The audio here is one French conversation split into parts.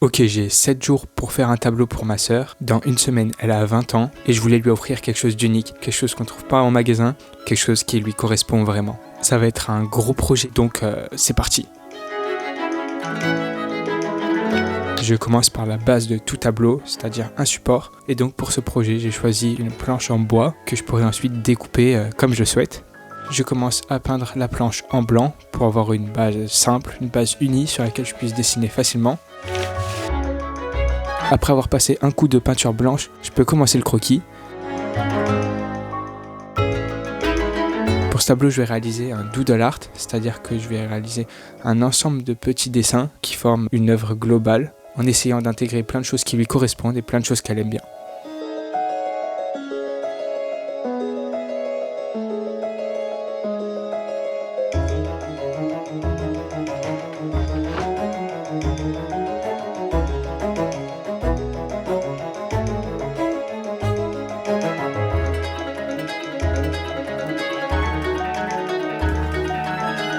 Ok, j'ai 7 jours pour faire un tableau pour ma sœur. Dans une semaine, elle a 20 ans et je voulais lui offrir quelque chose d'unique, quelque chose qu'on ne trouve pas en magasin, quelque chose qui lui correspond vraiment. Ça va être un gros projet, donc c'est parti. Je commence par la base de tout tableau, c'est-à-dire un support. Et donc pour ce projet, j'ai choisi une planche en bois que je pourrais ensuite découper comme je souhaite. Je commence à peindre la planche en blanc pour avoir une base simple, une base unie sur laquelle je puisse dessiner facilement. Après avoir passé un coup de peinture blanche, je peux commencer le croquis. Pour ce tableau, je vais réaliser un doodle art, c'est-à-dire que je vais réaliser un ensemble de petits dessins qui forment une œuvre globale, en essayant d'intégrer plein de choses qui lui correspondent et plein de choses qu'elle aime bien.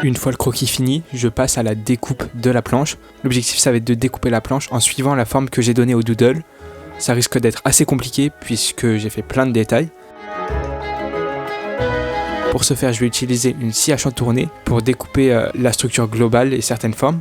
Une fois le croquis fini, je passe à la découpe de la planche. L'objectif, ça va être de découper la planche en suivant la forme que j'ai donnée au doodle. Ça risque d'être assez compliqué puisque j'ai fait plein de détails. Pour ce faire, je vais utiliser une scie à chantourner pour découper la structure globale et certaines formes.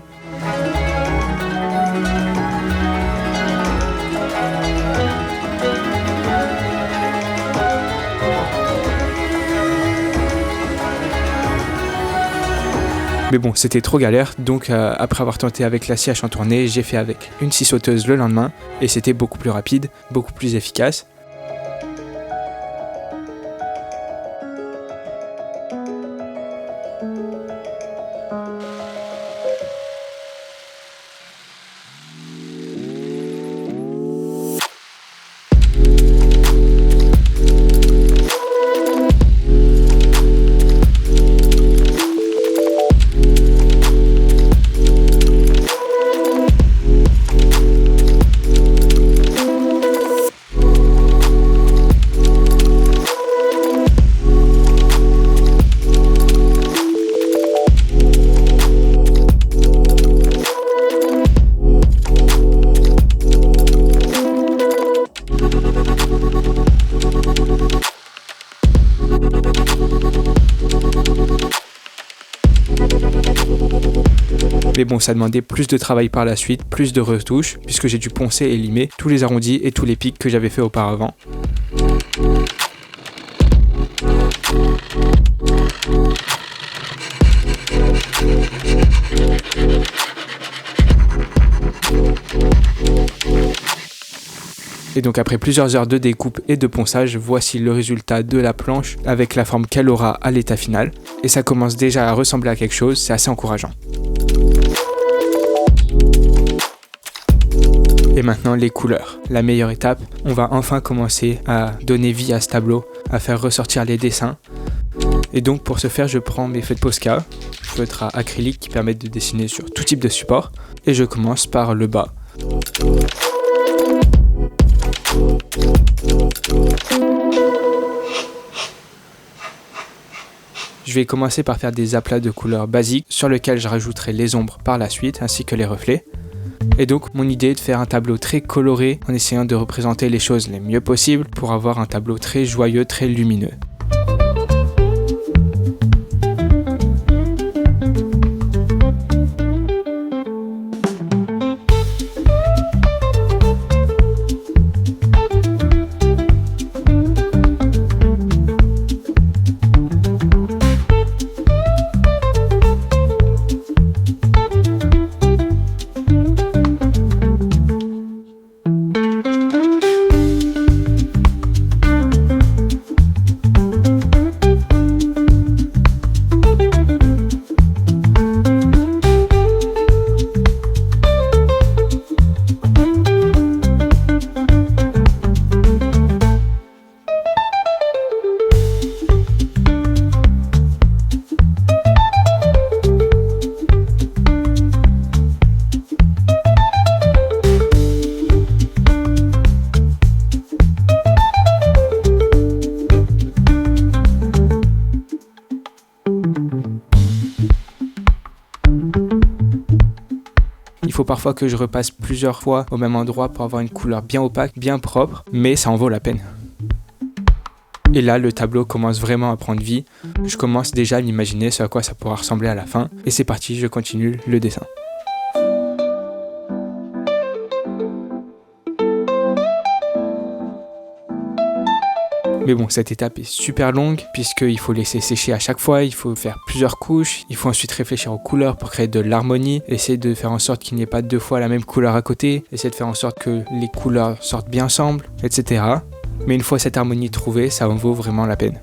Mais bon, c'était trop galère, donc après avoir tenté avec la scie à chantourner, j'ai fait avec une scie sauteuse le lendemain, et c'était beaucoup plus rapide, beaucoup plus efficace. Mais bon, ça demandait plus de travail par la suite, plus de retouches, puisque j'ai dû poncer et limer tous les arrondis et tous les pics que j'avais fait auparavant. Et donc après plusieurs heures de découpe et de ponçage, voici le résultat de la planche avec la forme qu'elle aura à l'état final. Et ça commence déjà à ressembler à quelque chose, c'est assez encourageant. Et maintenant les couleurs. La meilleure étape, on va enfin commencer à donner vie à ce tableau, à faire ressortir les dessins. Et donc pour ce faire, je prends mes feutres Posca, feutres à acrylique qui permettent de dessiner sur tout type de support. Et je commence par le bas. Je vais commencer par faire des aplats de couleurs basiques sur lesquels je rajouterai les ombres par la suite ainsi que les reflets. Et donc mon idée est de faire un tableau très coloré en essayant de représenter les choses les mieux possibles pour avoir un tableau très joyeux, très lumineux. parfois que je repasse plusieurs fois au même endroit pour avoir une couleur bien opaque, bien propre, mais ça en vaut la peine. Et là, le tableau commence vraiment à prendre vie. Je commence déjà à m'imaginer ce à quoi ça pourra ressembler à la fin. Et c'est parti, je continue le dessin. Mais bon, cette étape est super longue puisqu'il faut laisser sécher à chaque fois, il faut faire plusieurs couches, il faut ensuite réfléchir aux couleurs pour créer de l'harmonie, essayer de faire en sorte qu'il n'y ait pas 2 fois la même couleur à côté, essayer de faire en sorte que les couleurs sortent bien ensemble, etc. Mais une fois cette harmonie trouvée, ça en vaut vraiment la peine.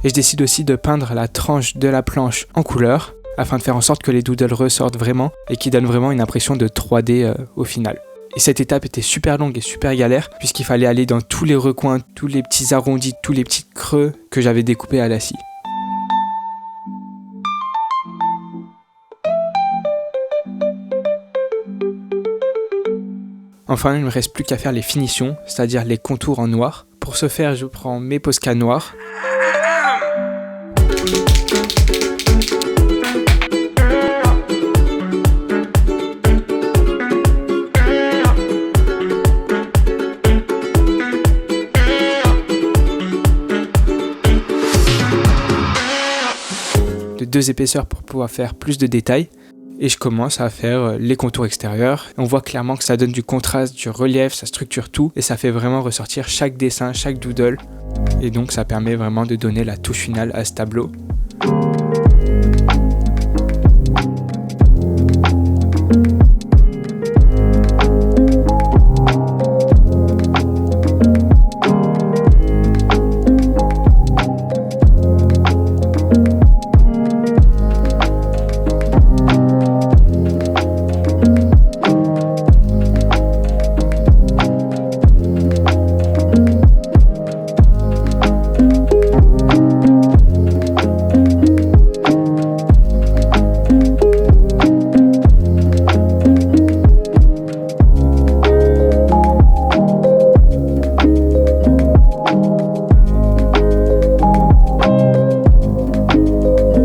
Et je décide aussi de peindre la tranche de la planche en couleur afin de faire en sorte que les doodles ressortent vraiment et qui donnent vraiment une impression de 3D au final. Et cette étape était super longue et super galère puisqu'il fallait aller dans tous les recoins, tous les petits arrondis, tous les petits creux que j'avais découpés à la scie. Enfin, il ne me reste plus qu'à faire les finitions, c'est-à-dire les contours en noir. Pour ce faire, je prends mes Posca noirs. De 2 épaisseurs pour pouvoir faire plus de détails. Et je commence à faire les contours extérieurs. On voit clairement que ça donne du contraste, du relief, ça structure tout. Et ça fait vraiment ressortir chaque dessin, chaque doodle. Et donc ça permet vraiment de donner la touche finale à ce tableau.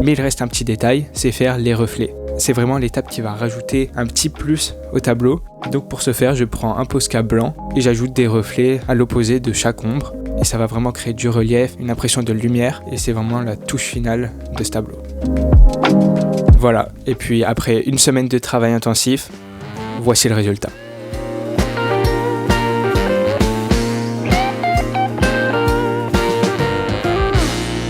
Mais il reste un petit détail, c'est faire les reflets. C'est vraiment l'étape qui va rajouter un petit plus au tableau. Donc pour ce faire, je prends un Posca blanc et j'ajoute des reflets à l'opposé de chaque ombre. Et ça va vraiment créer du relief, une impression de lumière. Et c'est vraiment la touche finale de ce tableau. Voilà, et puis après une semaine de travail intensif, voici le résultat.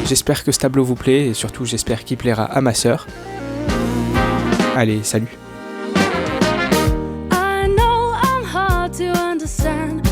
J'espère que ce tableau vous plaît et surtout j'espère qu'il plaira à ma sœur. Allez, salut! I know I'm hard to understand.